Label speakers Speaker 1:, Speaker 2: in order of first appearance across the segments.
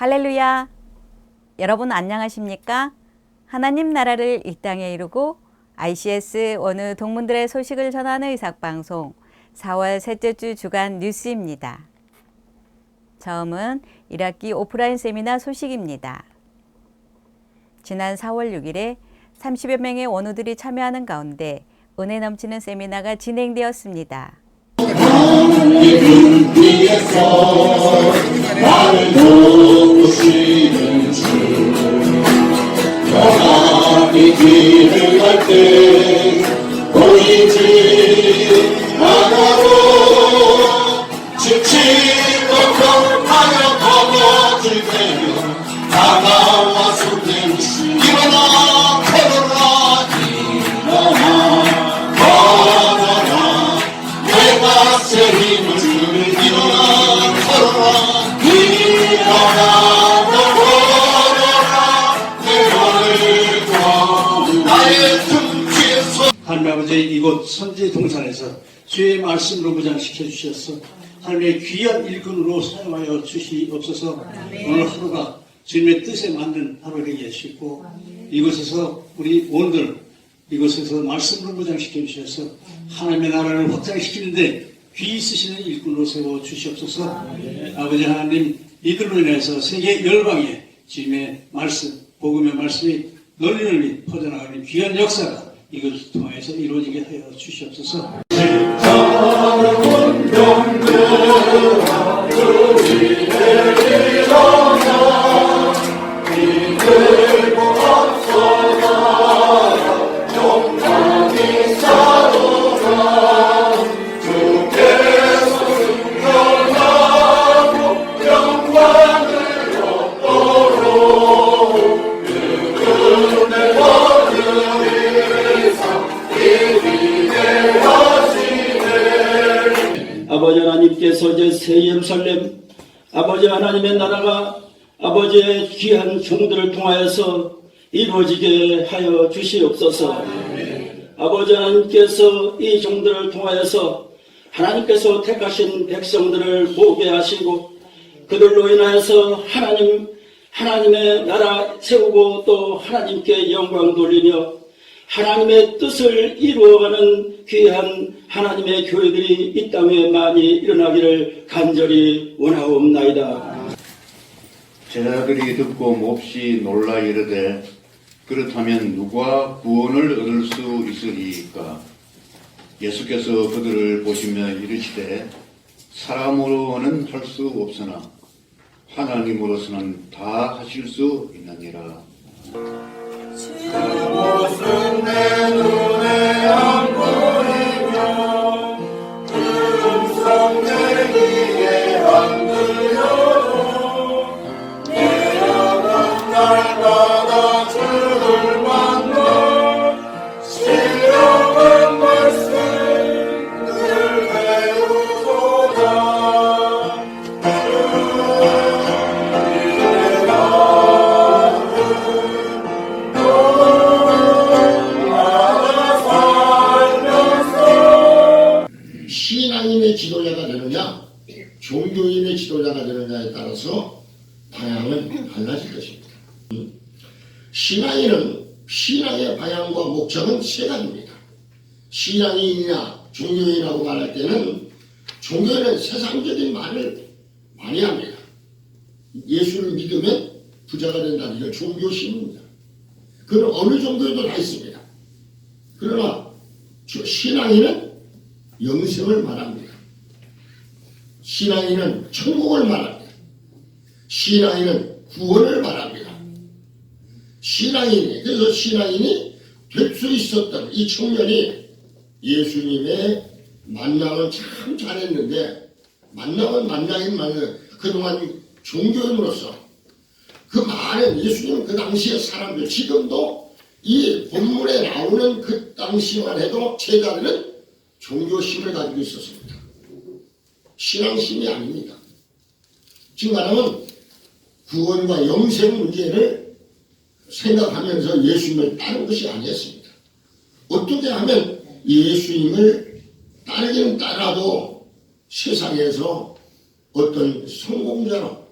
Speaker 1: 할렐루야! 여러분 안녕하십니까? 하나님 나라를 이 땅에 이루고 ICS 원우 동문들의 소식을 전하는 의삭방송 4월 셋째 주 주간 뉴스입니다. 처음은 1학기 오프라인 세미나 소식입니다. 지난 4월 6일에 30여 명의 원우들이 참여하는 가운데 은혜 넘치는 세미나가 진행되었습니다. 나를 돕으시는 주 영원히 길을 갈 때 보이지 않아도 지치고 겁하여 넘어질 때면 다가와 손대시 일어나 걸어라 내가 새 힘을 주는 일어나 걸어라
Speaker 2: 하나님 아버지 이곳 선지 동산에서 주의 말씀으로 무장시켜 주셔서 하나님의 귀한 일꾼으로 사용하여 주시옵소서. 오늘 하루가 주님의 뜻에 맞는 하루 되게 하시고 이곳에서 우리 원들 이곳에서 말씀으로 무장시켜 주셔서 하나님의 나라를 확장시키는데 귀 있으시는 일꾼으로 세워 주시옵소서. 아버지 하나님 이들로 인해서 세계 열방에 주님의 말씀, 복음의 말씀이 널리 퍼져나가는 귀한 역사가 이것을 통해서 이루어지게 하여 주시옵소서.
Speaker 3: 아버지 하나님께서 이제 새 예루살렘 아버지 하나님의 나라가 아버지의 귀한 종들을 통하여서 이루어지게 하여 주시옵소서. 아버지 하나님께서 이 종들을 통하여서 하나님께서 택하신 백성들을 보게 하시고 그들로 인하여서 하나님의 나라 세우고 또 하나님께 영광 돌리며 하나님의 뜻을 이루어가는 귀한 하나님의 교회들이 이 땅에 많이 일어나기를 간절히 원하옵나이다.
Speaker 4: 제자들이 듣고 몹시 놀라 이르되 그렇다면 누가 구원을 얻을 수 있으리까? 예수께서 그들을 보시며 이르시되 사람으로는 할 수 없으나 하나님으로서는 다 하실 수 있느니라.
Speaker 5: 그곳은 내 눈에 안 보이며 음성 내 귀에 안 들려도 내 영혼 날마다 주를 만나 신령한 말씀 늘 배우고자
Speaker 6: 신앙인의 지도자가 되느냐 종교인의 지도자가 되느냐에 따라서 방향은 달라질 것입니다. 신앙인은 신앙의 방향과 목적은 세 가지입니다. 신앙인이냐 종교인이라고 말할 때는 종교인은 세상적인 말을 많이 합니다. 예수를 믿으면 부자가 된다는 게 종교심입니다. 그건 어느 종교에도 다 있습니다. 그러나 신앙인은 영생을 말합니다. 신앙인은 천국을 말합니다. 신앙인은 구원을 말합니다. 그래서 신앙인이 될 수 있었던 이 청년이 예수님의 만남을 참 잘했는데 만나긴 그동안 종교인으로서 그 많은 예수님 그 당시의 사람들 지금도 이 본문에 나오는 그 당시만 해도 제자들은 종교심을 가지고 있었습니다. 신앙심이 아닙니다. 지금 말하면 구원과 영생 문제를 생각하면서 예수님을 따른 것이 아니었습니다. 어떻게 하면 예수님을 따르기는 따라도 세상에서 어떤 성공자로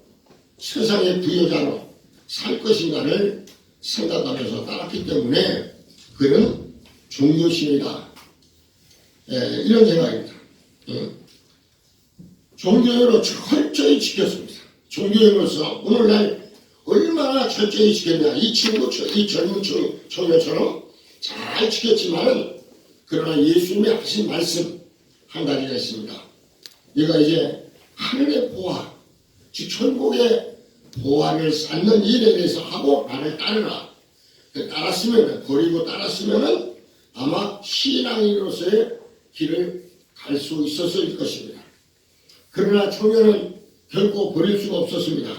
Speaker 6: 세상의 부여자로 살 것인가를 생각하면서 따랐기 때문에 그는 종교신이다. 이런 생각입니다. 종교인으로 철저히 지켰습니다. 종교인으로서 오늘날 얼마나 철저히 지켰냐. 이 친구, 이 젊은 청년처럼 잘 지켰지만은 그러나 예수님이 하신 말씀 한 가지가 있습니다. 얘가 이제 하늘의 보화, 즉 천국의 보화를 쌓는 일에 대해서 하고 나를 따르라. 따랐으면, 버리고 따랐으면은 아마 신앙인으로서의 길을 갈 수 있었을 것입니다. 그러나 청년은 결코 버릴 수가 없었습니다.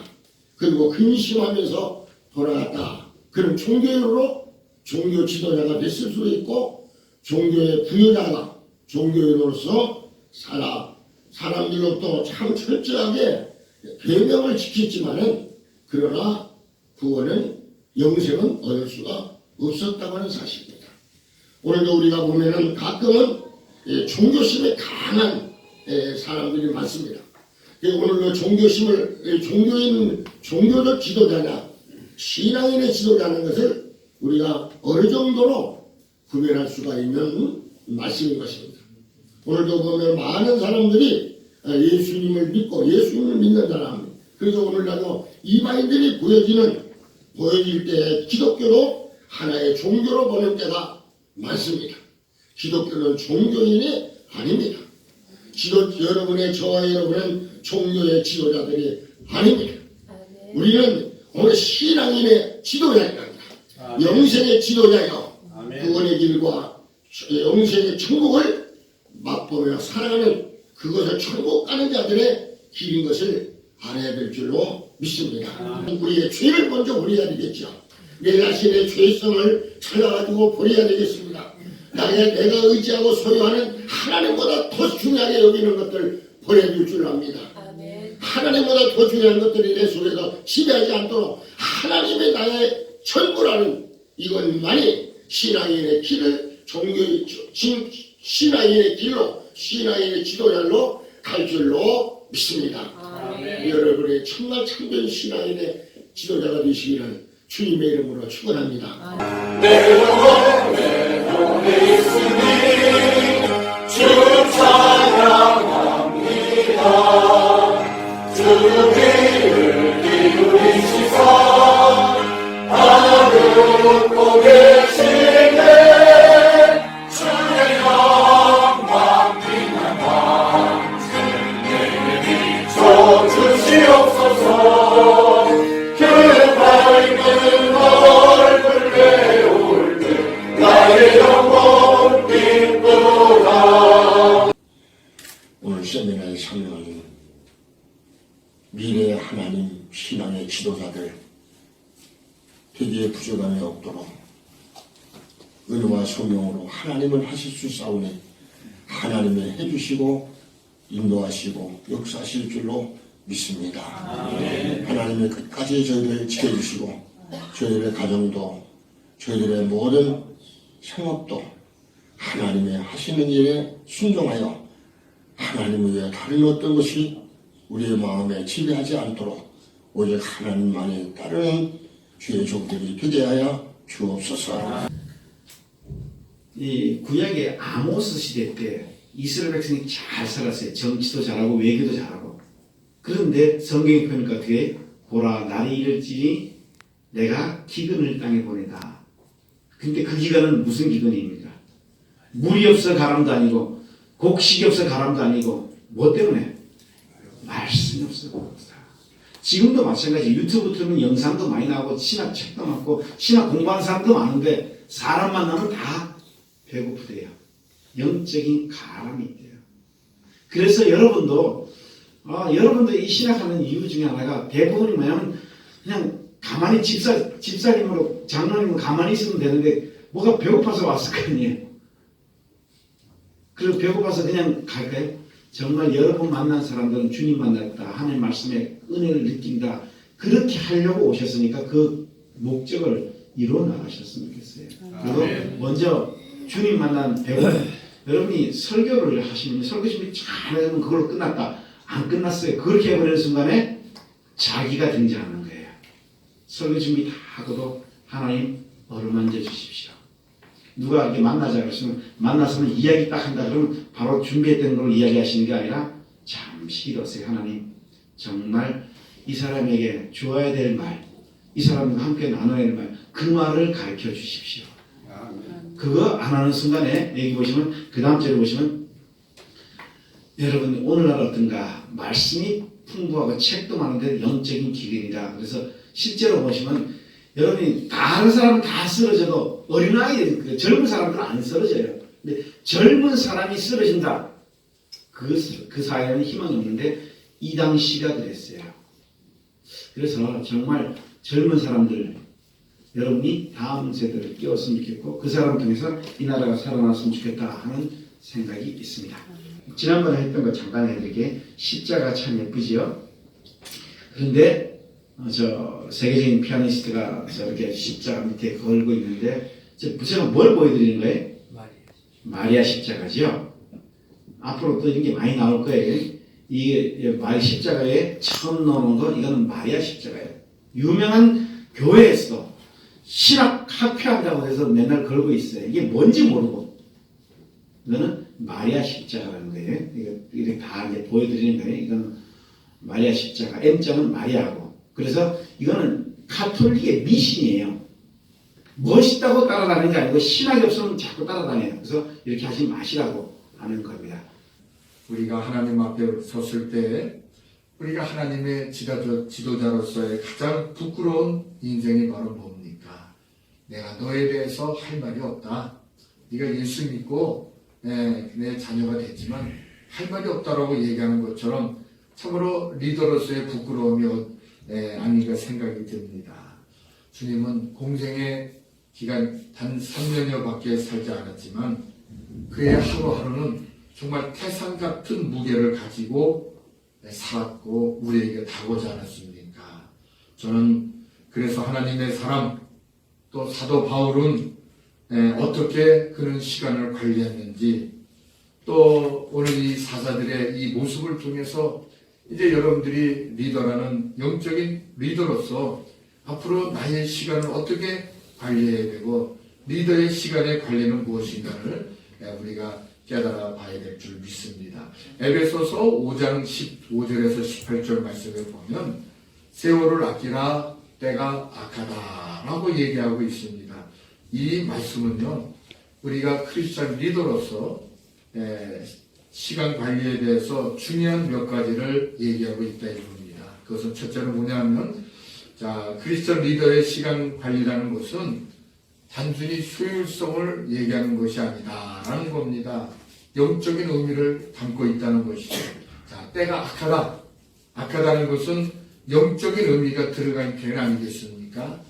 Speaker 6: 그리고 근심하면서 돌아갔다. 그럼 종교인으로 종교 지도자가 됐을 수도 있고 종교의 부여자가 종교인으로서 사람들로부터 참 철저하게 계명을 지켰지만은 그러나 구원은 영생은 얻을 수가 없었다고 하는 사실입니다. 오늘도 우리가 보면은 가끔은 종교심에 강한 사람들이 많습니다. 오늘도 종교심을 종교적 지도자냐 신앙인의 지도자는 것을 우리가 어느 정도로 구별할 수가 있는 말씀인 것입니다. 오늘도 보면 많은 사람들이 예수님을 믿고 예수님을 믿는 사람, 그래서 오늘날도 이방인들이 보여질 때 기독교도 하나의 종교로 보는 때가 많습니다. 기독교는 종교인이 아닙니다. 저와 여러분은 종교의 지도자들이 아닙니다. 우리는 오늘 신앙인의 지도자입니다. 영생의 지도자요. 구원의 길과 영생의 천국을 맛보며 살아가는 그것을 천국 가는 자들의 길인 것을 알아야 될 줄로 믿습니다. 우리의 죄를 먼저 버려야 되겠죠. 내 자신의 죄성을 찾아가지고 버려야 되겠습니다. 내가 의지하고 소유하는 하나님보다 더 중요하게 여기는 것들 버려줄 줄 압니다. 하나님보다 더 중요한 것들이 내 속에서 지배하지 않도록 하나님의 나의 전부라는 이것만이 신앙인의 길을 신앙인의 길로 신앙인의 지도자로 갈 줄로 믿습니다. 여러분의 정말 참된 신앙인의 지도자가 되시기를 주님의 이름으로 축원합니다.
Speaker 5: 내 영혼에 있으니 주 찬양합니다. 주 귀를 기울이시사 하늘 웃고 계시네. 주의 영광 빛난 방생 내게 비춰주시옵소서. 그 밝은 얼굴 배울 때 나의 영혼 기쁘다.
Speaker 6: 오늘 세미나의 설명은 미래의 하나님 신앙의 지도자들 되기에 부족함이 없도록 은혜와 소명으로 하나님을 하실 수 있사오니 하나님이 해주시고 인도하시고 역사하실 줄로 믿습니다. 하나님이 끝까지 저희를 지켜주시고 저희들의 가정도 저희들의 모든 생업도 하나님의 하시는 일에 순종하여 하나님 외에 다른 어떤 것이 우리의 마음에 지배하지 않도록 오직 하나님만이 따르는 주의 종들이 되게 하여 주옵소서.
Speaker 2: 이 구약의 아모스 시대 때 이스라엘 백성이 잘 살았어요. 정치도 잘하고 외교도 잘하고. 그런데 성경이 보니까 어떻게 보라 날이 이를지니 내가 기근을 땅에 보내다. 근데 그 기근은 무슨 기근입니까? 물이 없어 가람도 아니고 곡식이 없어 가람도 아니고 뭐 때문에? 말씀이 없어. 지금도 마찬가지. 유튜브 틀면 영상도 많이 나오고 신학 책도 많고 신학 공부하는 사람도 많은데 사람 만나면 다 배고프대요. 영적인 가람이 있대요. 그래서 여러분도 이 신학하는 이유 중에 하나가 대부분이 뭐냐면 그냥 가만히 집사님으로 장로님으로 가만히 있으면 되는데 뭐가 배고파서 왔을 거 아니에요. 그리고 배고파서 그냥 갈까요? 정말 여러분 만난 사람들은 주님 만났다. 하나님 말씀에 은혜를 느낀다. 그렇게 하려고 오셨으니까 그 목적을 이루어 나가셨으면 좋겠어요. 그리고 먼저 주님 만난 배우 여러분이 설교를 하시면 설교 준비 잘 하면 그걸로 끝났다. 안 끝났어요. 그렇게 해버리는 순간에
Speaker 7: 자기가 등장하는 거예요. 설교 준비 다 하고도 하나님 어루만져 주십시오. 누가 이렇게 만나자 그러시면 만나서는 이야기 딱 한다 그러면 바로 준비했던 걸 이야기하시는 게 아니라 잠시 일었어요. 하나님 정말 이 사람에게 주어야 될 말, 이 사람과 함께 나눠야 될 말, 그 말을 가르쳐 주십시오. 그거 안 하는 순간에 여기 보시면 그 다음 절에 보시면 여러분 오늘날 어떤가 말씀이 풍부하고 책도 많은데 영적인 기근이다. 그래서 실제로 보시면 여러분이 다른 사람은 다 쓰러져도 어린아이 젊은 사람들은 안 쓰러져요. 근데 젊은 사람이 쓰러진다. 그 사회에는 희망이 없는데 이 당시가 그랬어요. 그래서 정말 젊은 사람들 여러분이 다음 세대를 끼웠으면 좋겠고 그 사람 통해서 이 나라가 살아났으면 좋겠다 하는 생각이 있습니다. 지난번에 했던 거 잠깐 해드릴게. 십자가 참 예쁘지요? 그런데 저 세계적인 피아니스트가 저렇게 십자가 밑에 걸고 있는데 제가 뭘 보여드리는 거예요? 마리아 십자가지요. 앞으로 또 이런 게 많이 나올 거예요. 이게 마리 십자가에 처음 넣어놓은 거 이거는 마리아 십자가예요. 유명한 교회에서도 신학 학회한다고 해서 맨날 걸고 있어요. 이게 뭔지 모르고 이거는 마리아 십자가라는 거예요. 이거 이렇게 다 이제 보여드리는 거예요. 이거는 마리아 십자가. M자는 마리아고. 그래서 이거는 가톨릭의 미신이에요. 멋있다고 따라다니는 게 아니고 신학이 없으면 자꾸 따라다녀요. 그래서 이렇게 하지 마시라고 하는 겁니다.
Speaker 5: 우리가 하나님 앞에 섰을 때 우리가 하나님의 지도자로서의 가장 부끄러운 인생이 바로 뭡니까? 내가 너에 대해서 할 말이 없다. 네가 예수 믿고 내 자녀가 됐지만 할 말이 없다라고 얘기하는 것처럼 참으로 리더로서의 부끄러움이 아닌가 생각이 듭니다. 주님은 공생의 기간 단 3년여밖에 살지 않았지만 그의 하루하루는 정말 태산 같은 무게를 가지고 살았고 우리에게 다가오지 않았습니까? 저는 그래서 하나님의 사람 또 사도 바울은 어떻게 그런 시간을 관리했는지 또 오늘 이 사사들의 이 모습을 통해서 이제 여러분들이 리더라는 영적인 리더로서 앞으로 나의 시간을 어떻게 관리해야 되고 리더의 시간의 관리는 무엇인가를 우리가 깨달아 봐야 될 줄 믿습니다. 에베소서 5장 15절에서 18절 말씀을 보면 세월을 아끼라 때가 악하다라고 얘기하고 있습니다. 이 말씀은요 우리가 크리스찬 리더로서 시간 관리에 대해서 중요한 몇 가지를 얘기하고 있다 이겁니다. 그것은 첫째는 뭐냐면 크리스찬 리더의 시간 관리라는 것은 단순히 효율성을 얘기하는 것이 아니다라는 겁니다. 영적인 의미를 담고 있다는 것이죠. 때가 악하다. 악하다는 것은 영적인 의미가 들어간 표현 아니겠습니까?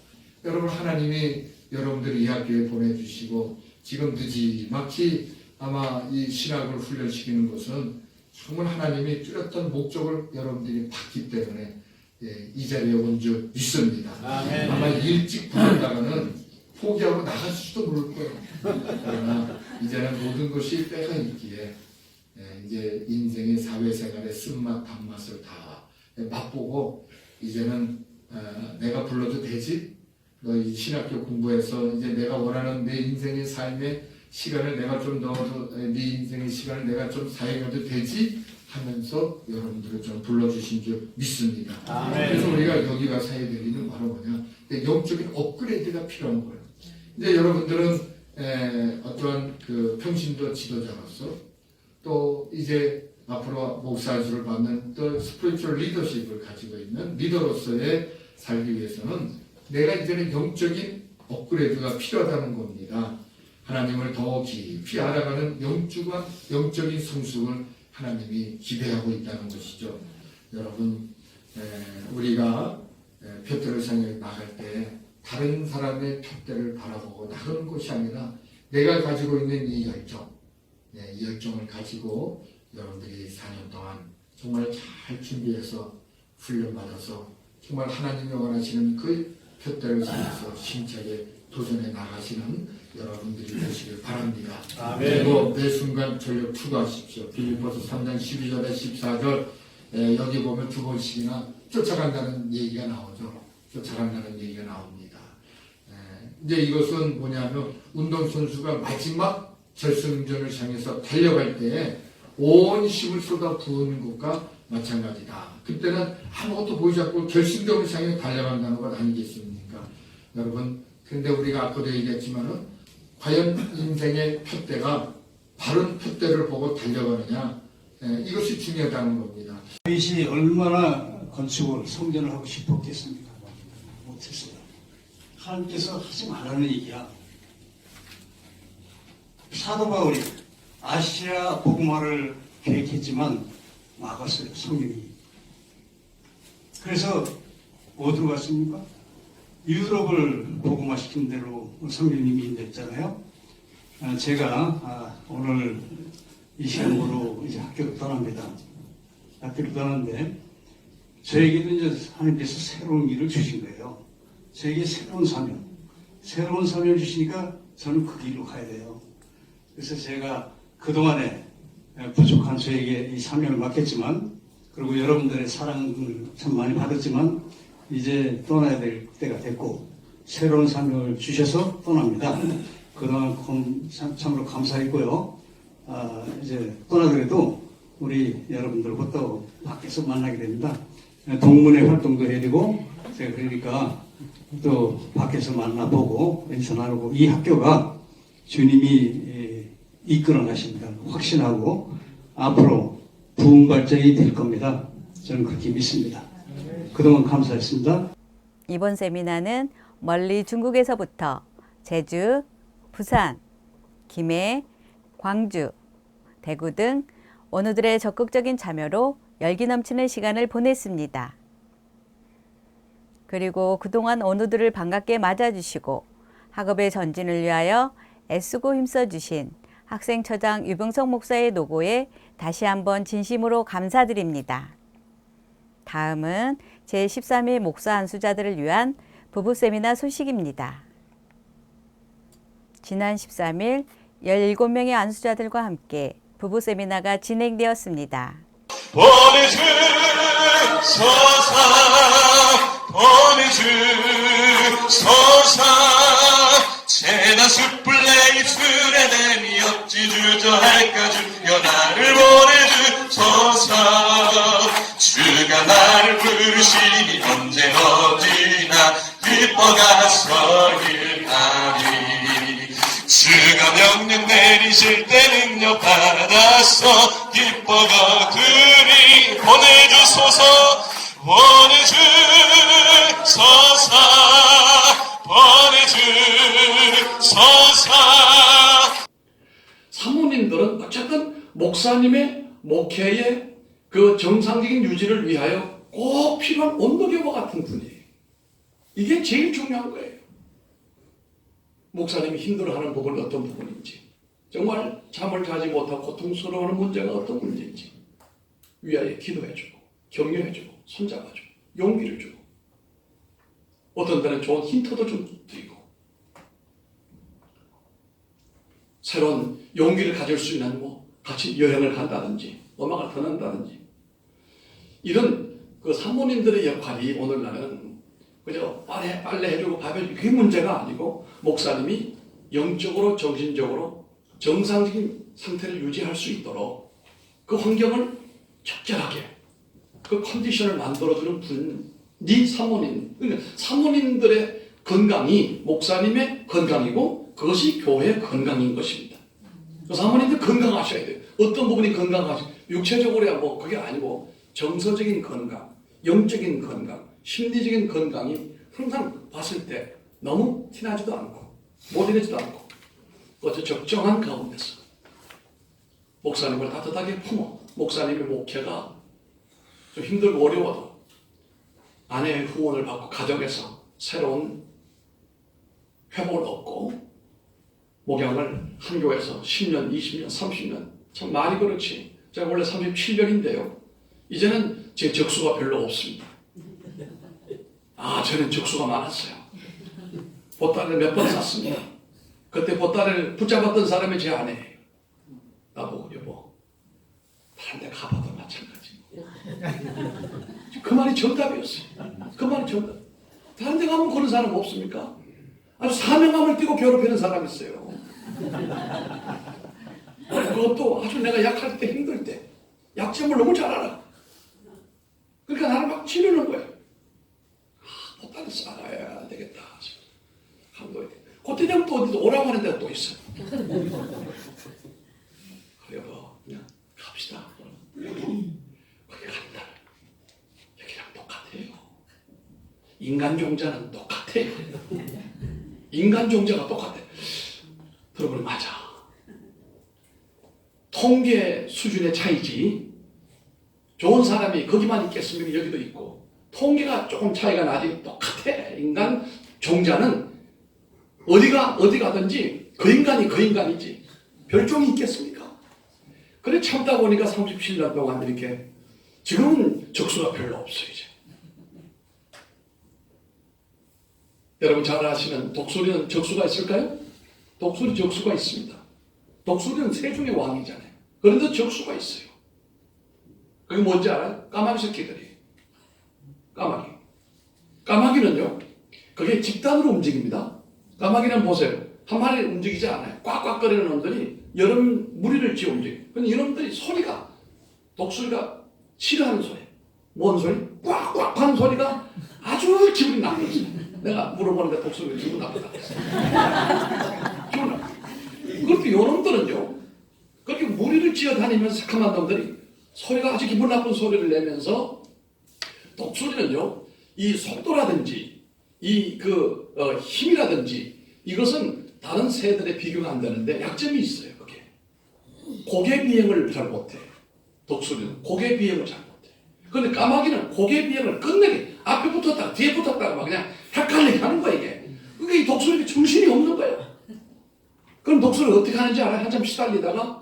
Speaker 5: 여러분 하나님이 여러분들을 이 학교에 보내주시고 지금 늦지막히 아마 이 신학을 훈련시키는 것은 정말 하나님이 뚜렷한 목적을 여러분들이 봤기 때문에 이 자리에 온 줄 믿습니다. 아마 일찍 부른다가는 포기하고 나갈지도 모를 거예요. 그러나 이제는 모든 것이 때가 있기에 이제 인생의 사회생활의 쓴맛 단맛을 다 맛보고 이제는 내가 불러도 되지? 너 이 신학교 공부해서 이제 내가 원하는 내 인생의 삶의 시간을 내가 좀 넣어도 네 인생의 시간을 내가 좀 사용해도 되지? 하면서 여러분들을 좀 불러주신 줄 믿습니다. 그래서 우리가 여기 가서 해야 될 일은 바로 뭐냐? 영적인 업그레이드가 필요한 거예요. 이제 여러분들은 어떠한 그 평신도 지도자로서 또 이제 앞으로 목사주를 받는 또 스피리추얼 리더십을 가지고 있는 리더로서의 살기 위해서는 내가 이제는 영적인 업그레이드가 필요하다는 겁니다. 하나님을 더 깊이 알아가는 영적인 성숙을 하나님이 기대하고 있다는 것이죠. 여러분 우리가 표대를 향해 나갈 때 다른 사람의 표대를 바라보고 나가는 것이 아니라 내가 가지고 있는 이 열정, 이 열정을 가지고 여러분들이 4년 동안 정말 잘 준비해서 훈련받아서 정말 하나님이 원하시는 그 표대를 향해서 힘차게 도전해 나가시는 여러분들이 되시길 바랍니다. 그리고 매 순간 전력 투구하십시오. 빌립보서 3장 12절에 14절 여기 보면 두 번씩이나 쫓아간다는 얘기가 나오죠. 쫓아간다는 얘기가 나옵니다. 이제 이것은 뭐냐면 운동선수가 마지막 결승전을 향해서 달려갈 때에 온 힘을 쏟아 부은 것과 마찬가지다. 그때는 아무것도 보이지 않고 결승전을 향해 달려간다는 것 아니겠습니까? 여러분, 근데 우리가 아까도 얘기했지만은 과연 인생의 푯대가 바른 푯대를 보고 달려가느냐, 이것이 중요하다는 겁니다.
Speaker 2: 다윗이 얼마나 건축을 성전을 하고 싶었겠습니까? 못했어요. 하나님께서 하지 말라는 얘기야. 사도 바울이 아시아 복음화를 계획했지만 막았어요, 성령이. 그래서 어디로 갔습니까? 유럽을 복음화시킨 대로 성령님이 인도했잖아요. 제가 오늘 이 시간으로 이제 학교를 떠납니다. 학교를 떠났는데 저에게도 이제 하나님께서 새로운 일을 주신 거예요. 저에게 새로운 사명을 주시니까 저는 그 길로 가야 돼요. 그래서 제가 그동안에 부족한 저에게 이 사명을 맡겼지만, 그리고 여러분들의 사랑을 참 많이 받았지만, 이제 떠나야 될 때가 됐고, 새로운 사명을 주셔서 떠납니다. 그동안 참으로 감사했고요. 이제 떠나더라도 우리 여러분들과 또 밖에서 만나게 됩니다. 동문회 활동도 해야 되고, 제가 그러니까 또 밖에서 만나보고 인사 나누고, 이 학교가 주님이 이끌어 가십니다. 확신하고 앞으로 부흥 발전이 될 겁니다. 저는 그렇게 믿습니다. 그동안 감사했습니다.
Speaker 8: 이번 세미나는 멀리 중국에서부터 제주, 부산, 김해, 광주, 대구 등 원우들의 적극적인 참여로 열기 넘치는 시간을 보냈습니다. 그리고 그동안 원우들을 반갑게 맞아주시고 학업의 전진을 위하여 애쓰고 힘써주신 학생처장 유병석 목사의 노고에 다시 한번 진심으로 감사드립니다. 다음은 제13회 목사 안수자들을 위한 부부 세미나 소식입니다. 지난 13일 17명의 안수자들과 함께 부부 세미나가 진행되었습니다.
Speaker 1: 제나 숯불레이 술에 대니 어찌 주저할까 주여 나를 보내주소서. 주가 나를 부르시니 언제 어디나 기뻐가서일하리. 주가 명령 내리실 때 능력 받아서 기뻐가들이 보내주소서. 보내주소서.
Speaker 9: 사모님들은 어쨌든 목사님의 목회의 그 정상적인 유지를 위하여 꼭 필요한 온도계와 같은 분이에요. 이게 제일 중요한 거예요. 목사님이 힘들어하는 부분이 어떤 부분인지, 정말 잠을 자지 못하고 고통스러워하는 문제가 어떤 문제인지 위하여 기도해주고 격려해주고 손잡아주고 용기를 주고, 어떤 때는 좋은 힌트도 좀 드리고, 새로운 용기를 가질 수 있는 같이 여행을 간다든지 음악을 듣는다든지, 이런 그 산모님들의 역할이 오늘날은 그저 빨래 해주고 밥 해주고 그게 문제가 아니고, 목사님이 영적으로 정신적으로 정상적인 상태를 유지할 수 있도록 그 환경을 적절하게 그 컨디션을 만들어주는 분이 사모님. 그러니까 사모님들의 건강이 목사님의 건강이고 그것이 교회의 건강인 것입니다. 사모님들 건강하셔야 돼요. 어떤 부분이 건강하셔야 돼요. 육체적으로야 그게 아니고 정서적인 건강, 영적인 건강, 심리적인 건강이 항상 봤을 때 너무 티나지도 않고 못이되지도 않고 어떤 적정한 가운데서 목사님을 따뜻하게 품어, 목사님의 목회가 좀 힘들고 어려워도 아내의 후원을 받고 가정에서 새로운 회복을 얻고, 목양을 한 교회에서 10년, 20년, 30년, 참 많이 그렇지. 제가 원래 37년인데요. 이제는 제 적수가 별로 없습니다. 저는 적수가 많았어요. 보따리를 몇 번 샀습니다. 그때 보따리를 붙잡았던 사람이 제 아내예요. 나보고 여보, 다른 데 가봐도 마찬가지. 그 말이 정답이었어요. 그 말이 정답. 다른 데 가면 그런 사람 없습니까? 아주 사명감을 띠고 괴롭히는 사람이 있어요. 그것도 아주 내가 약할 때, 힘들 때 약점을 너무 잘 알아. 그러니까 나를 막 치르는 거예요. 보따리 싸가야 되겠다. 감독이. 그때 되면 또 어디도 오라고 하는 데가 또 있어요. 그래요. 그냥 갑시다. 거기 간다. 여기랑 똑같아요. 인간 종자는 똑같아요. 인간 종자가 똑같아. 들어보니 맞아. 통계 수준의 차이지. 좋은 사람이 거기만 있겠습니까? 여기도 있고. 통계가 조금 차이가 나지 똑같아. 인간 종자는 어디 가든지 그 인간이 그 인간이지. 별종이 있겠습니까? 그래 참다 보니까 37년 동안 이렇게 지금은 적수가 별로 없어요. 이제. 여러분 잘 아시는 독수리는 적수가 있을까요? 독수리 적수가 있습니다. 독수리는 새 중의 왕이잖아요. 그런데 적수가 있어요. 그게 뭔지 알아요? 까마귀 새끼들이. 까마귀는요, 그게 집단으로 움직입니다. 까마귀는 보세요. 한 마리 움직이지 않아요. 꽉꽉거리는 놈들이 여러 무리를 지어 움직여요. 근데 이놈들이 소리가, 독수리가 싫어하는 소리. 뭔 소리? 꽉꽉 하는 소리가 아주 기분이 나쁜 소리. 내가 물어보는데 독수리가 기분 나쁘다 그랬어요. 기분 나쁘다. 그렇게 요놈들은요, 그렇게 무리를 지어 다니면서 새카만 놈들이 소리가 아주 기분 나쁜 소리를 내면서 독수리는요, 이 속도라든지 힘이라든지 이것은 다른 새들에 비교가 안 되는데 약점이 있어요. 그게 고개 비행을 잘 못해. 독수리는 고개 비행을 잘 못해. 그런데 까마귀는 고개 비행을 끝내게 앞에 붙었다가 뒤에 붙었다가 막 그냥 헷갈리게 하는 거야 이게. 그러니까 이 독수리가 정신이 없는 거예요. 그럼 독수리가 어떻게 하는지 알아요? 한참 시달리다가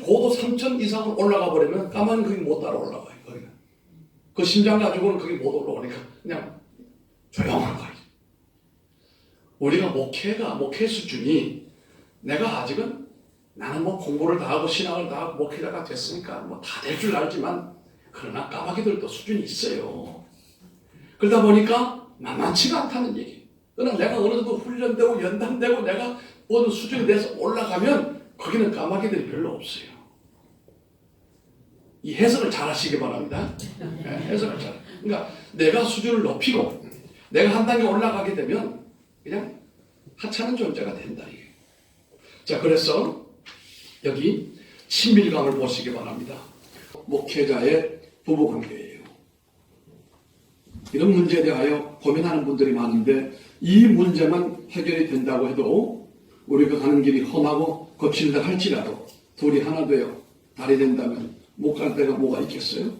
Speaker 9: 고도 3,000 이상을 올라가 버리면 까마귀는 거기 못 따라 올라가요. 거기는. 그 심장 가지고는 거기 못 올라오니까 그냥 조용한 거예요. 우리가 목회 수준이 내가 아직은 나는 뭐 공부를 다 하고 신앙을 다 하고 목회자가 됐으니까 뭐 다 될 줄 알지만 그러나 까마귀들도 수준이 있어요. 그러다 보니까 만만치가 않다는 얘기. 그러나 내가 어느 정도 훈련되고 연단되고 내가 어느 수준에 대해서 올라가면 거기는 까마귀들이 별로 없어요. 이 해석을 잘 하시기 바랍니다. 네, 해석을 잘. 그러니까 내가 수준을 높이고 내가 한 단계 올라가게 되면 그냥 하찮은 존재가 된다. 이게. 자, 그래서 여기 친밀감을 보시기 바랍니다. 목회자의 부부관계예요. 이런 문제에 대하여 고민하는 분들이 많은데 이 문제만 해결이 된다고 해도 우리가 가는 길이 험하고 거칠다 할지라도 둘이 하나 되어 달이 된다면 못 갈 데가 뭐가 있겠어요?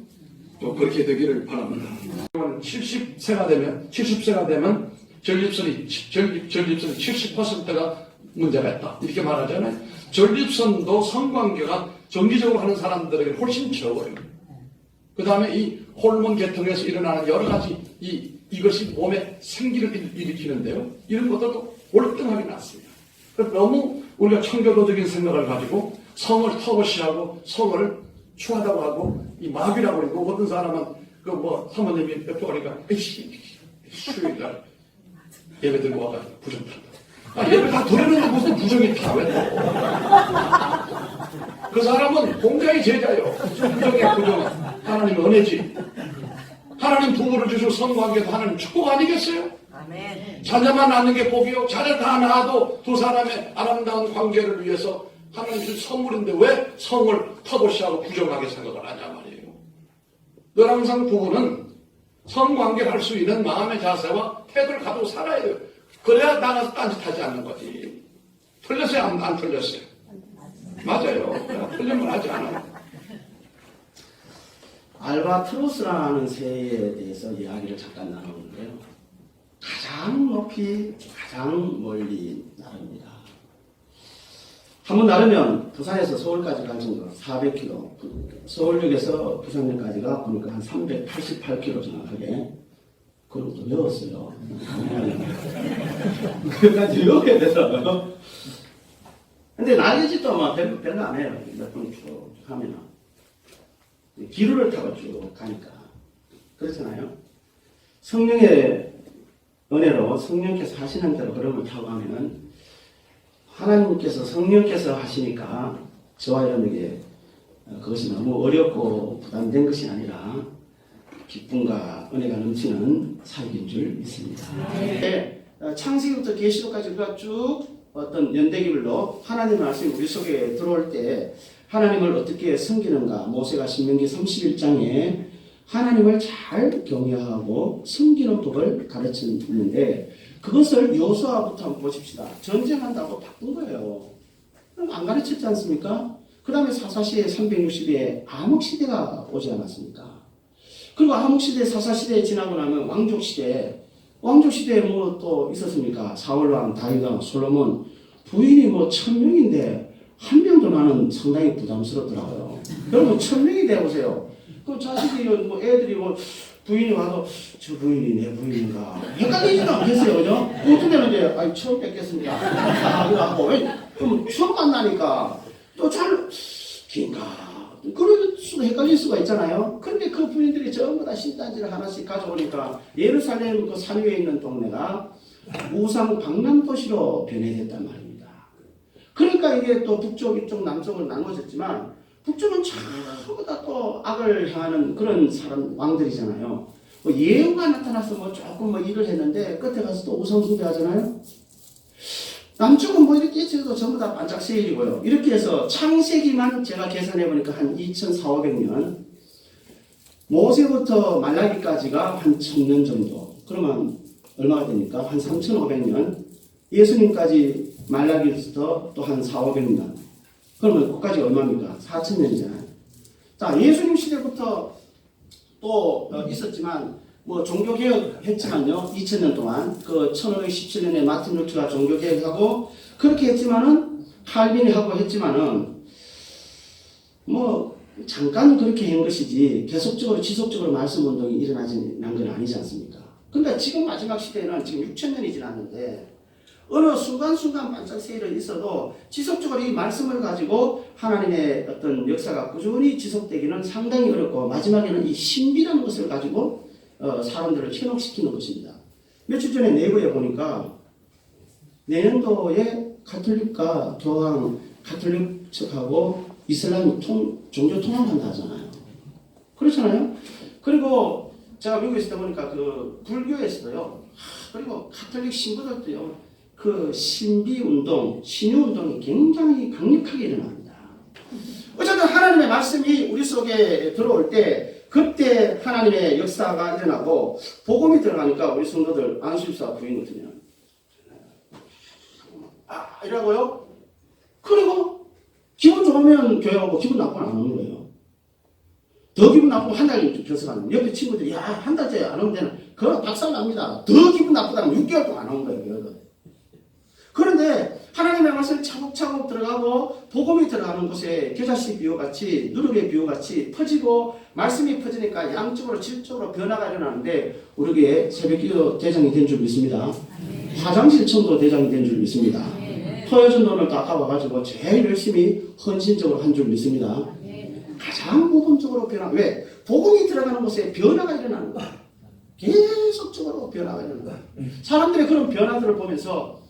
Speaker 9: 또 그렇게 되기를 바랍니다. 70세가 되면 전립선이 70%가 문제가 있다. 이렇게 말하잖아요. 전립선도 성관계가 정기적으로 하는 사람들에게 훨씬 적어요. 그 다음에 이 호르몬 계통에서 일어나는 여러 가지 이것이 몸에 생기를 일으키는데요. 이런 것들도 월등하게 낮습니다. 너무 우리가 청교도적인 생각을 가지고 성을 터부시하고 성을 추하다고 하고 이 마귀라고 그러고 어떤 사람은 그 뭐 사모님이 옆에 오니까 수요일날 예배 들고 와가지고 부정 탄다. 예배 다 드렸는데 무슨 부정이 타 왜 또? 그 사람은 공자의 제자예요. 부정은 하나님 은혜지. 하나님 부모를 주시고 성관계도 하나님 축복 아니겠어요? 아멘. 자녀만 낳는 게 복이요. 자녀 다 낳아도 두 사람의 아름다운 관계를 위해서 하나님 주신 선물인데 왜 성을 터부시하고 부정하게 생각을 하냐 말이에요. 늘 항상 부부는 성관계를 할 수 있는 마음의 자세와 태도를 가지고 살아야 돼요. 그래야 나가서 딴짓하지 않는 거지. 틀렸어요? 안 틀렸어요? 맞아요. 틀리면 하지 않아요.
Speaker 10: 알바트로스라는 새에 대해서 이야기를 잠깐 나누는데요. 가장 높이, 가장 멀리 나릅니다. 한번 나르면 부산에서 서울까지 갈 정도로 400km, 서울역에서 부산역까지가 보니까 한 388km 정확하게 그런 것도 외웠어요. 그까지 외워야 되더라고요. 근데 날개짓도 아마 별거 안 해요. 몇 번 쭉 하면은. 기루를 타고 쭉 가니까. 그렇잖아요. 성령의 은혜로 성령께서 하시는 대로 흐름을 타고 가면은 하나님께서 성령께서 하시니까 저와 여러분에게 그것이 너무 어렵고 부담된 것이 아니라 기쁨과 은혜가 넘치는 삶인 줄 믿습니다. 네. 창세기부터 계시록까지 우리가 쭉 어떤 연대기별로 하나님의 말씀이 우리 속에 들어올 때 하나님을 어떻게 섬기는가, 모세가 신명기 31장에 하나님을 잘 경외하고 섬기는 법을 가르쳤는데 그것을 여호수아부터 한번 보십시다. 전쟁한다고 바꾼 거예요. 안 가르쳤지 않습니까? 그 다음에 사사시대 360에 암흑시대가 오지 않았습니까? 그리고 암흑시대, 사사시대 지나고 나면 왕족시대에 뭐 또 있었습니까? 사울왕, 다윗왕, 솔로몬 부인이 뭐 1000명인데 한 명도 나는 상당히 부담스럽더라고요. 여러분 1000명이 돼보세요. 그 자식이 뭐 애들이 뭐 부인이 와도 저 부인이 내 부인인가 헷갈리지는 않겠어요, 그죠? 어떤 데는 이제 아니 처음 뵙겠습니다. 그러고 좀 처음 만나니까 또 잘 긴가. 그럴 수도 헷갈릴 수가 있잖아요. 그런데 그 부인들이 전부 다 신단지를 하나씩 가져오니까 예루살렘 그 산 위에 있는 동네가 우상 방랑도시로 변해됐단 말입니다. 그러니까 이게 또 북쪽, 이쪽, 남쪽을 나눠졌지만 북쪽은 전부 다 또 악을 향하는 그런 사람, 왕들이잖아요. 뭐 예후가 나타나서 뭐 조금 뭐 일을 했는데 끝에 가서 또 우상숭배 하잖아요. 남쪽은 뭐 이렇게 지어도 전부 다 반짝 세일이고요. 이렇게 해서 창세기만 제가 계산해 보니까 한 2400년, 모세부터 말라기까지가 한 1000년 정도. 그러면 얼마가 됩니까? 한 3500년. 예수님까지 말라기부터 또 한 400~500년. 그러면 그까지 얼마입니까? 4000년이잖아요. 자, 예수님 시대부터 또 있었지만 뭐 종교개혁 했지만요. 2000년 동안 그 1517년에 마틴 루트가 종교개혁하고 그렇게 했지만은 칼빈이 하고 했지만은 뭐 잠깐 그렇게 한 것이지 계속적으로 지속적으로 말씀운동이 일어나지 난 건 아니지 않습니까? 그러니까 지금 마지막 시대는 지금 6000년이 지났는데 어느 순간순간 반짝 세일은 있어도 지속적으로 이 말씀을 가지고 하나님의 어떤 역사가 꾸준히 지속되기는 상당히 어렵고 마지막에는 이 신비라는 것을 가지고 사람들을 현혹시키는 것입니다. 며칠 전에 네이버에 보니까 내년도에 가톨릭과 교황, 가톨릭 측하고 이슬람 종교 통합한다 하잖아요. 그렇잖아요. 그리고 제가 미국에 있다 보니까 그 불교에서도요. 그리고 가톨릭 신부들도요. 그 신비운동, 신유운동이 굉장히 강력하게 일어납니다. 어쨌든 하나님의 말씀이 우리 속에 들어올 때 그때 하나님의 역사가 일어나고 복음이 들어가니까 우리 성도들 안수입사 부인거든요. 이라고요? 그리고 기분 좋으면 교회 오고 기분 나쁘면 안 오는 거예요. 더 기분 나쁘면 한 달 교섭하는 옆에 친구들이 야 한 달째 안 오면 되나? 그거 박살납니다. 더 기분 나쁘다면 6개월 동안 안 오는 거예요. 그런데 하나님의 말씀이 차곡차곡 들어가고 복음이 들어가는 곳에 겨자씨 비유같이 누룩의 비유같이 퍼지고 말씀이 퍼지니까 양쪽으로 질적으로 변화가 일어나는데 우리에게 새벽기도 대장이 된 줄 믿습니다. 화장실 청소 대장이 된 줄 믿습니다. 터여준 돈을 다 와가지고 제일 열심히 헌신적으로 한 줄 믿습니다. 가장 모범적으로 변화. 왜? 복음이 들어가는 곳에 변화가 일어나는 거야. 계속적으로 변화가 일어나는 거야. 사람들의 그런 변화들을 보면서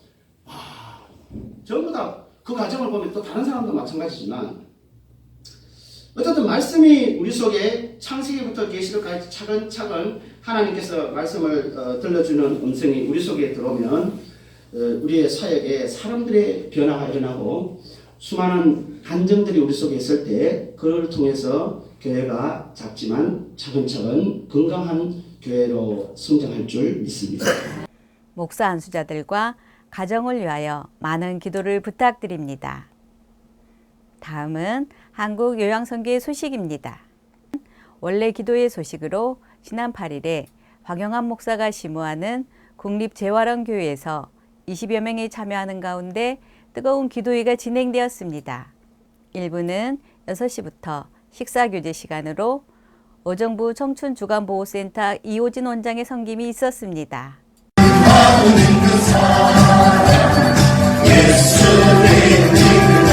Speaker 10: 전부 다 그 과정을 보면 또 다른 사람도 마찬가지지만 어쨌든 말씀이 우리 속에 창세기부터 계시록까지 차근차근 하나님께서 말씀을 들려주는 음성이 우리 속에 들어오면 우리의 사역에 사람들의 변화가 일어나고 수많은 간증들이 우리 속에 있을 때 그걸 통해서 교회가 작지만 차근차근 건강한 교회로 성장할 줄 믿습니다.
Speaker 8: 목사 안수자들과 가정을 위하여 많은 기도를 부탁드립니다. 다음은 한국 요양선교의 소식입니다. 원래 기도의 소식으로 지난 8일에 황영한 목사가 심우하는 국립재활원교회에서 20여 명이 참여하는 가운데 뜨거운 기도회가 진행되었습니다. 1부는 6시부터 식사교제 시간으로 오정부 청춘주간보호센터 이호진 원장의 섬김이 있었습니다.
Speaker 1: 예수 믿는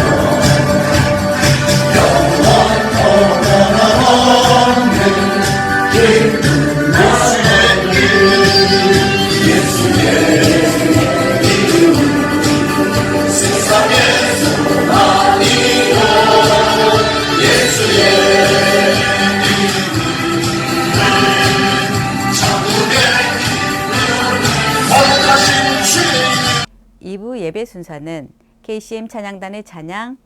Speaker 8: 예배 순서는 KCM 찬양단의 찬양,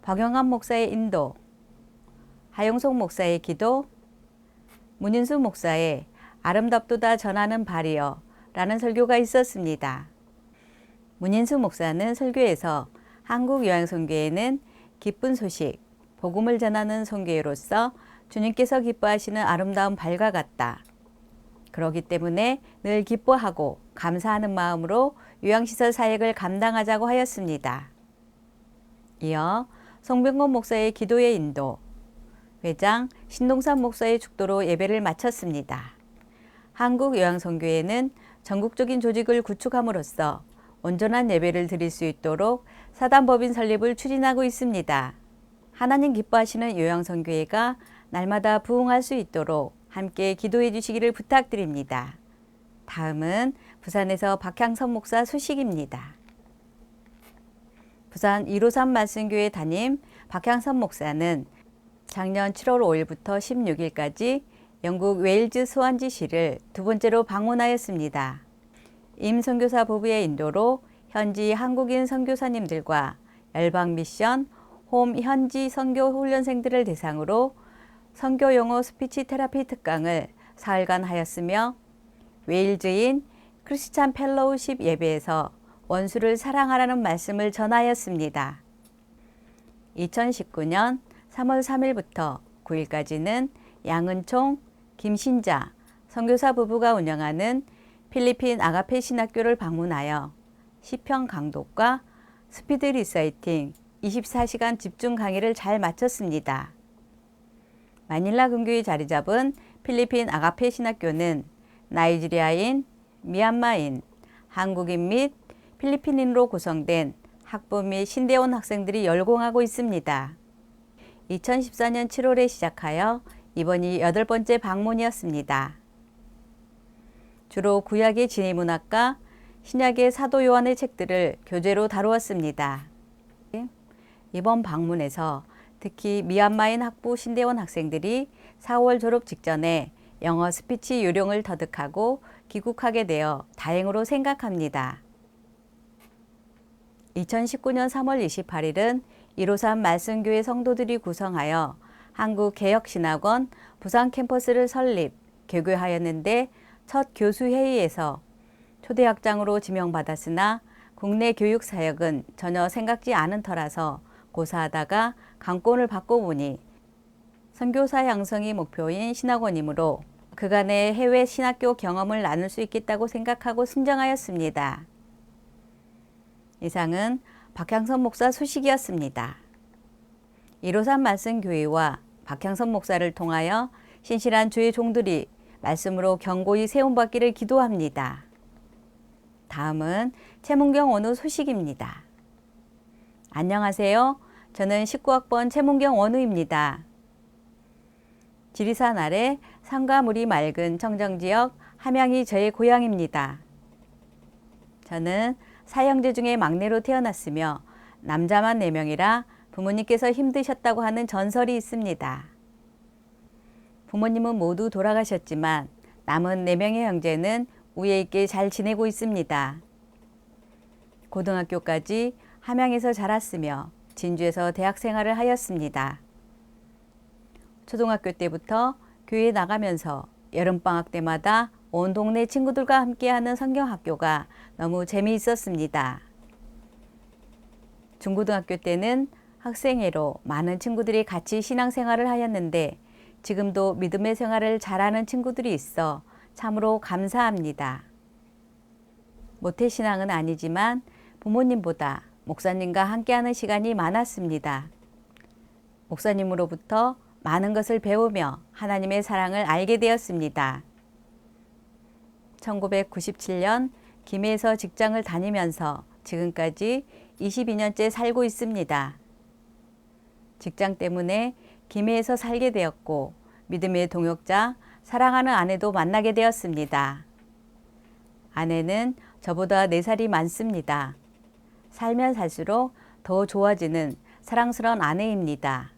Speaker 8: 박영환 목사의 인도, 하용석 목사의 기도, 문인수 목사의 아름답도다 전하는 발이여 라는 설교가 있었습니다. 문인수 목사는 설교에서 한국 요양선교회는 기쁜 소식, 복음을 전하는 선교회로서 주님께서 기뻐하시는 아름다운 발과 같다. 그렇기 때문에 늘 기뻐하고 감사하는 마음으로 요양시설 사역을 감당하자고 하였습니다. 이어 송병건 목사의 기도의 인도, 회장 신동산 목사의 축도로 예배를 마쳤습니다. 한국 요양선교회는 전국적인 조직을 구축함으로써 온전한 예배를 드릴 수 있도록 사단법인 설립을 추진하고 있습니다. 하나님 기뻐하시는 요양선교회가 날마다 부흥할 수 있도록 함께 기도해 주시기를 부탁드립니다. 다음은 부산에서 박향선 목사 소식입니다. 부산 153 말씀교회 담임 박향선 목사는 작년 7월 5일부터 16일까지 영국 웨일즈 스완지시를 두 번째로 방문하였습니다. 임 선교사 부부의 인도로 현지 한국인 선교사님들과 열방 미션, 홈 현지 선교 훈련생들을 대상으로 선교 용어 스피치 테라피 특강을 사흘간 하였으며 웨일즈인 크리스찬 펠로우십 예배에서 원수를 사랑하라는 말씀을 전하였습니다. 2019년 3월 3일부터 9일까지는 양은총, 김신자 선교사 부부가 운영하는 필리핀 아가페 신학교를 방문하여 시편 강독과 스피드 리사이팅 24시간 집중 강의를 잘 마쳤습니다. 마닐라 근교에 자리 잡은 필리핀 아가페 신학교는 나이지리아인, 미얀마인, 한국인 및 필리핀인으로 구성된 학부 및 신대원 학생들이 열공하고 있습니다. 2014년 7월에 시작하여 이번이 8번째 방문이었습니다. 주로 구약의 진해문학과 신약의 사도 요한의 책들을 교재로 다루었습니다. 이번 방문에서 특히 미얀마인 학부 신대원 학생들이 4월 졸업 직전에 영어 스피치 요령을 터득하고 귀국하게 되어 다행으로 생각합니다. 2019년 3월 28일은 153 말씀교회 성도들이 구성하여 한국개혁신학원 부산 캠퍼스를 설립, 개교하였는데 첫 교수회의에서 초대학장으로 지명받았으나 국내 교육 사역은 전혀 생각지 않은 터라서 고사하다가 강권을 받고 보니 선교사 양성이 목표인 신학원이므로 그간의 해외 신학교 경험을 나눌 수 있겠다고 생각하고 순정하였습니다. 이상은 박향선 목사 소식이었습니다. 153 말씀교회와 박향선 목사를 통하여 신실한 주의 종들이 말씀으로 견고히 세움받기를 기도합니다. 다음은 채문경 원우 소식입니다. 안녕하세요. 저는 19학번 채문경 원우입니다. 지리산 아래 산과 물이 맑은 청정지역 함양이 저의 고향입니다. 저는 사형제 중에 막내로 태어났으며 남자만 4명이라 부모님께서 힘드셨다고 하는 전설이 있습니다. 부모님은 모두 돌아가셨지만 남은 4명의 형제는 우애 있게 잘 지내고 있습니다. 고등학교까지 함양에서 자랐으며 진주에서 대학 생활을 하였습니다. 초등학교 때부터 교회에 나가면서 여름방학 때마다 온 동네 친구들과 함께하는 성경학교가 너무 재미있었습니다. 중고등학교 때는 학생회로 많은 친구들이 같이 신앙생활을 하였는데 지금도 믿음의 생활을 잘하는 친구들이 있어 참으로 감사합니다. 모태신앙은 아니지만 부모님보다 목사님과 함께하는 시간이 많았습니다. 목사님으로부터 많은 것을 배우며 하나님의 사랑을 알게 되었습니다. 1997년 김해에서 직장을 다니면서 지금까지 22년째 살고 있습니다. 직장 때문에 김해에서 살게 되었고 믿음의 동역자, 사랑하는 아내도 만나게 되었습니다. 아내는 저보다 4살이 많습니다. 살면 살수록 더 좋아지는 사랑스러운 아내입니다.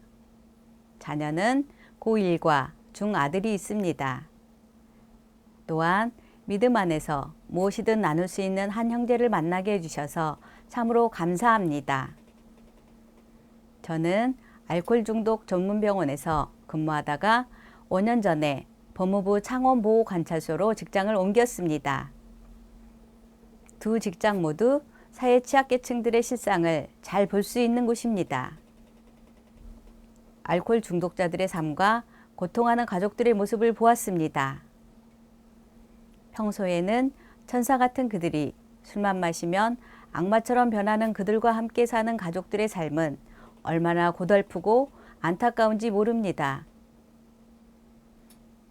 Speaker 8: 자녀는 고1과 중아들이 있습니다. 또한 믿음 안에서 무엇이든 나눌 수 있는 한 형제를 만나게 해주셔서 참으로 감사합니다. 저는 알코올 중독 전문병원에서 근무하다가 5년 전에 법무부 창원보호관찰소로 직장을 옮겼습니다. 두 직장 모두 사회 취약계층들의 실상을 잘 볼 수 있는 곳입니다. 알코올 중독자들의 삶과 고통하는 가족들의 모습을 보았습니다. 평소에는 천사 같은 그들이 술만 마시면 악마처럼 변하는 그들과 함께 사는 가족들의 삶은 얼마나 고달프고 안타까운지 모릅니다.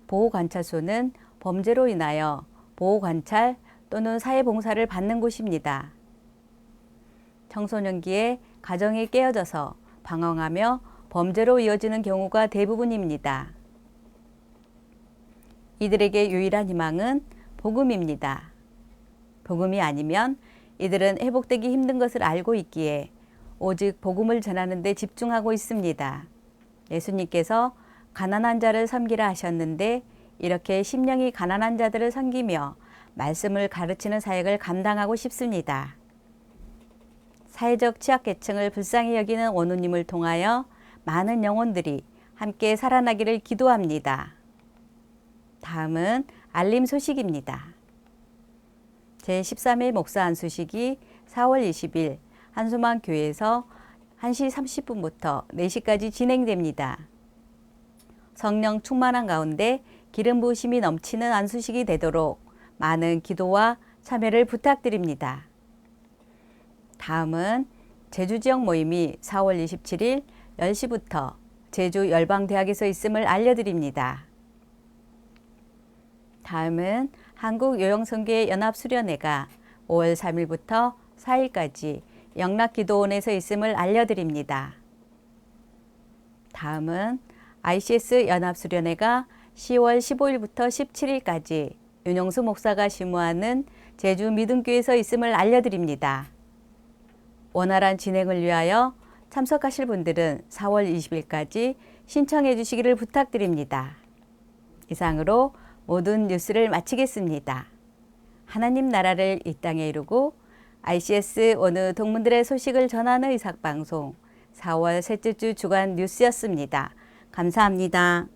Speaker 8: 보호관찰소는 범죄로 인하여 보호관찰 또는 사회봉사를 받는 곳입니다. 청소년기에 가정이 깨어져서 방황하며 범죄로 이어지는 경우가 대부분입니다. 이들에게 유일한 희망은 복음입니다. 복음이 아니면 이들은 회복되기 힘든 것을 알고 있기에 오직 복음을 전하는 데 집중하고 있습니다. 예수님께서 가난한 자를 섬기라 하셨는데 이렇게 심령이 가난한 자들을 섬기며 말씀을 가르치는 사역을 감당하고 싶습니다. 사회적 취약계층을 불쌍히 여기는 원우님을 통하여 많은 영혼들이 함께 살아나기를 기도합니다. 다음은 알림 소식입니다. 제13회 목사 안수식이 4월 20일 한소만 교회에서 1시 30분부터 4시까지 진행됩니다. 성령 충만한 가운데 기름 부으심이 넘치는 안수식이 되도록 많은 기도와 참여를 부탁드립니다. 다음은 제주 지역 모임이 4월 27일 10시부터 제주 열방대학에서 있음을 알려드립니다. 다음은 한국요양선교회 연합수련회가 5월 3일부터 4일까지 영락기도원에서 있음을 알려드립니다. 다음은 ICS 연합수련회가 10월 15일부터 17일까지 윤영수 목사가 심무하는 제주 믿음교회에서 있음을 알려드립니다. 원활한 진행을 위하여 참석하실 분들은 4월 20일까지 신청해 주시기를 부탁드립니다. 이상으로 모든 뉴스를 마치겠습니다. 하나님 나라를 이 땅에 이루고 ICS 어느 동문들의 소식을 전하는 의삭방송 4월 셋째 주 주간 뉴스였습니다. 감사합니다.